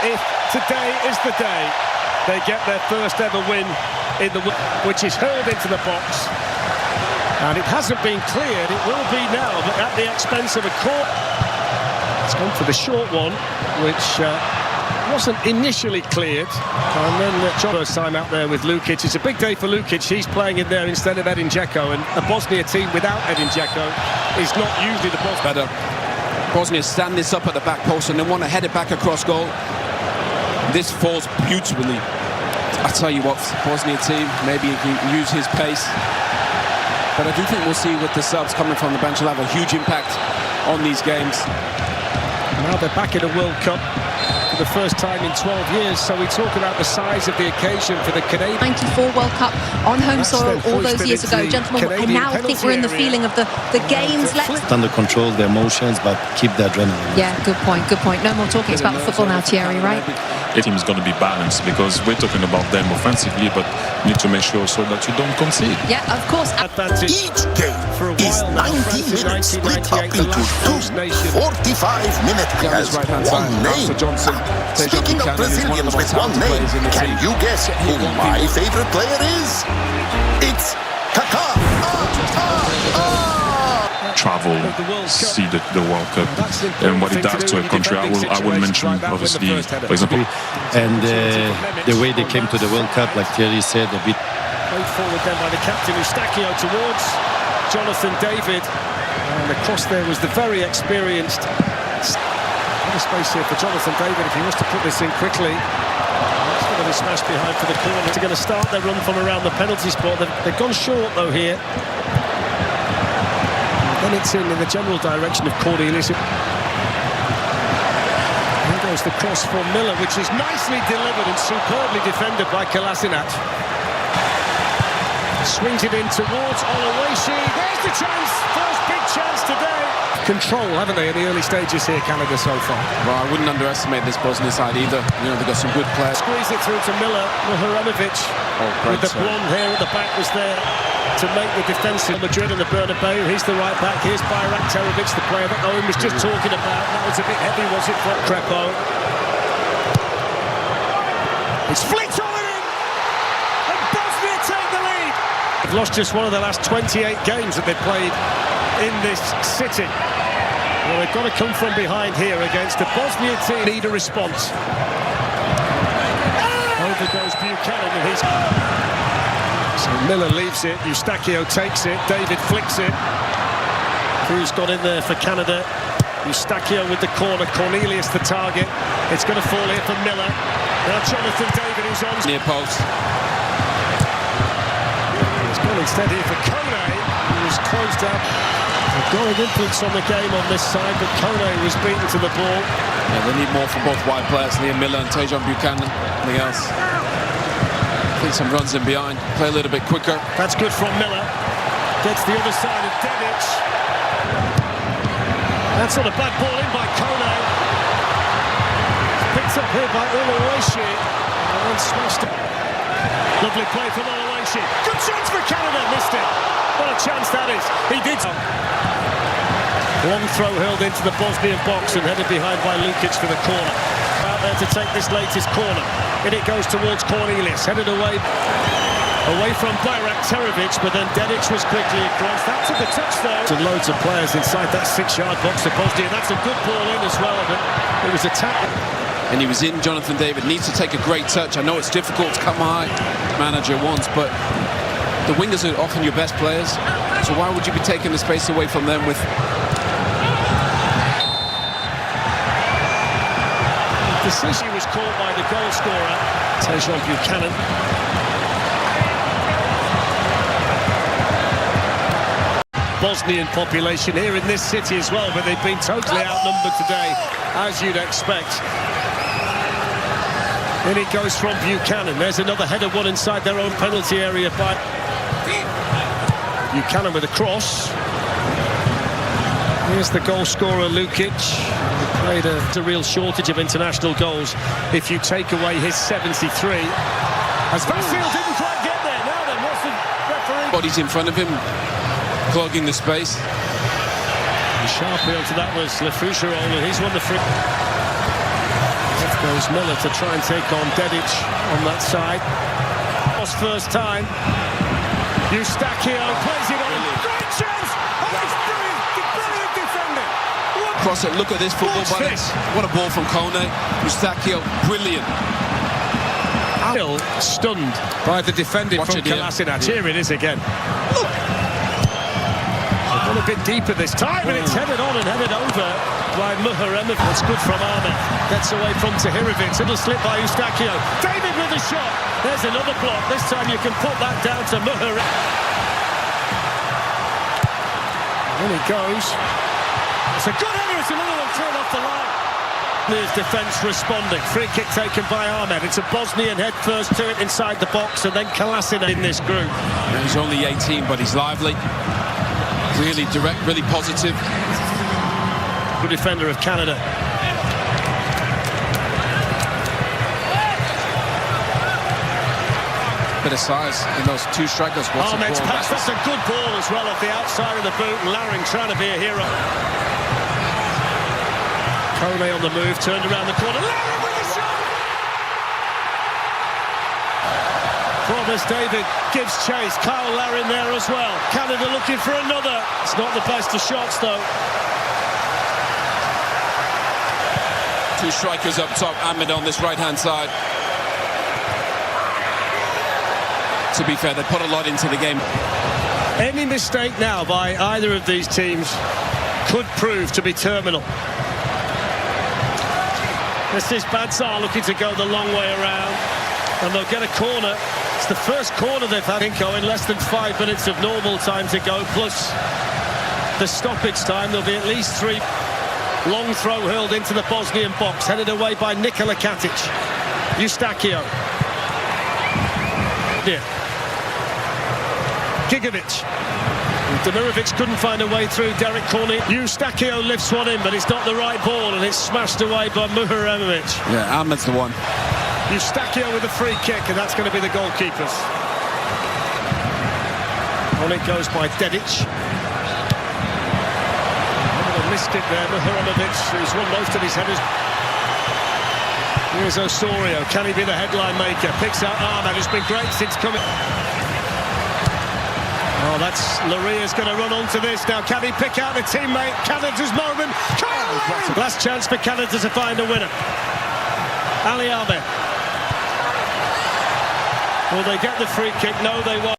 if today is the day they get their first ever win in the which is hurled into the box. And it hasn't been cleared, it will be now, but at the expense of a corner. It's gone for the short one, which wasn't initially cleared. And then John's time out there with Lukic. It's a big day for Lukic. He's playing in there instead of Edin Dzeko. And a Bosnia team without Edin Dzeko is not usually the Bosnia. Better. Bosnia stand this up at the back post and they want to head it back across goal. This falls beautifully. I tell you what, Bosnia team, maybe he can use his pace. But I do think we'll see with the subs coming from the bench will have a huge impact on these games. Now they're back in a World Cup for the first time in 12 years, so we talk about the size of the occasion for the Canadian. 94 World Cup on home soil all those years ago. Gentlemen, I now think we're in the feeling of the games. Let's under control their emotions, but keep the adrenaline. Yeah, good point, good point. No more talking about the football now, Thierry, right? The team is going to be balanced because we're talking about them offensively, but need to make sure so that you don't concede. Yeah, of course. Advantage. Each game for a is while now. 90 minutes split up into two 45-minute has one name. Speaking of Brazilians with one name, can you guess who my favorite player is? It's Kaká. Travel, see the World Cup and what it does to a country. I will mention, obviously, for example. And the way they came to the World Cup, like Thierry said, a bit. Played forward then by the captain Eustachio towards Jonathan David. And the cross there was the very experienced. A space here for Jonathan David if he wants to put this in quickly. It's going to be smashed behind for the corner. They're going to start their run from around the penalty spot. They've gone short though here. Then it's in the general direction of Cornelius. There goes the cross from Miller, which is nicely delivered and superbly defended by Kolasinac. Swings it in towards Oluwaseyi. There's the chance. First big chance today. Control, haven't they, in the early stages here, Canada, so far? Well, I wouldn't underestimate this Bosnia side either. You know, they've got some good players. Squeeze it through to Miller. Muharanovic with the blonde hair at the back was there to make the defence in Madrid and the Bernabeu. He's the right back. Here's Bayrak Terovic, the player that Owen was just talking about. That was a bit heavy, was it, for Crepo? It's flicked on it in! And Bosnia take the lead! They've lost just one of the last 28 games that they've played in this city. Well, they've got to come from behind here against the Bosnia team. Need a response. Over goes Buchanan and he's... So Miller leaves it, Eustachio takes it, David flicks it. Cruz got in there for Canada. Eustachio with the corner, Cornelius the target. It's going to fall here for Miller. Now Jonathan David is on. Near post. It's gone instead here for Kone, who was closed up. A growing influence on the game on this side, but Kone was beaten to the ball. Yeah, they need more from both wide players, Liam Miller and Tejan Buchanan. Nothing else. I think some runs in behind, play a little bit quicker. That's good from Miller. Gets the other side of Dedic. That's not a bad ball in by Kone. Picked up here by Oluwaseyi. And then smashed it. Lovely play from Oluwaseyi. Good chance for Canada, missed it. What a chance that is. He did. Long throw hurled into the Bosnian box and headed behind by Lukic for the corner. Out there to take this latest corner. In it goes towards Cornelius, headed away from Bayrak Terovic, but then Dedic was quickly across. That took a touch though. And loads of players inside that 6-yard box of Bosnia. That's a good ball in as well, but it was a tap. And he was in. Jonathan David needs to take a great touch. I know it's difficult to come high, manager wants, but the wingers are often your best players. So why would you be taking the space away from them with... The decision was called by the goal scorer, Tejan Buchanan. Bosnian population here in this city as well, but they've been totally outnumbered today, as you'd expect. In it goes from Buchanan. There's another header, one inside their own penalty area by Buchanan with a cross. Here's the goal scorer, Lukic. Played a real shortage of international goals if you take away his 73. As Vassil didn't quite get there. Now then, what's the referee? Bodies in front of him, clogging the space. The sharp appeal to that was Lefoucherol, and he's won the free. Goes Miller to try and take on Dedic on that side. First time. Eustachio plays it on. Great chance! Oh, it's brilliant defending. Cross it, look at this football balance. What a ball from Kone. Eustachio, brilliant. Still stunned by the defending from Kolasinac. Here it is again. Look. Gone a bit deeper this time, and it's headed on and headed over by Muharremov. It's good from Ahmed. Gets away from Tahirovic. It'll slip by Eustachio. David with a shot. There's another block. This time you can put that down to Muharremov. In he goes. It's a good header. It's another one thrown off the line. There's defence responding. Free kick taken by Ahmed. It's a Bosnian head first to it inside the box, and then Kolasinac in this group. And he's only 18, but he's lively. Really direct, really positive. Good defender of Canada. Bit of size in those two strikers. Ahmed's pass, that's a good ball as well off the outside of the boot. And Laring trying to be a hero. Kone on the move, turned around the corner. Laring with a shot! Thomas David gives chase. Kyle Laring there as well. Canada looking for another. It's not the best of shots though. Two strikers up top. Ahmed on this right-hand side. To be fair, they put a lot into the game. Any mistake now by either of these teams could prove to be terminal. This is Badzar looking to go the long way around, and they'll get a corner. It's the first corner they've had in less than 5 minutes of normal time to go, plus the stoppage time. There'll be at least 3. Long throw hurled into the Bosnian box, headed away by Nikola Katic. Eustachio. Yeah. Gigovic. Demirovic couldn't find a way through Derek Corney. Eustachio lifts one in, but it's not the right ball, and it's smashed away by Muharremov. Yeah, Ahmed's the one. Eustachio with a free kick, and that's going to be the goalkeepers. On it goes by Dedic. Missed it there, Muharremov, who's won most of his headers. Here's Osorio. Can he be the headline maker? Picks out Ahmed, who's been great since coming. Oh, that's Laria's going to run onto this now. Can he pick out a teammate? Canada's moment. Last chance for Canada to find a winner. Ali Ahmed. Will they get the free kick? No, they won't.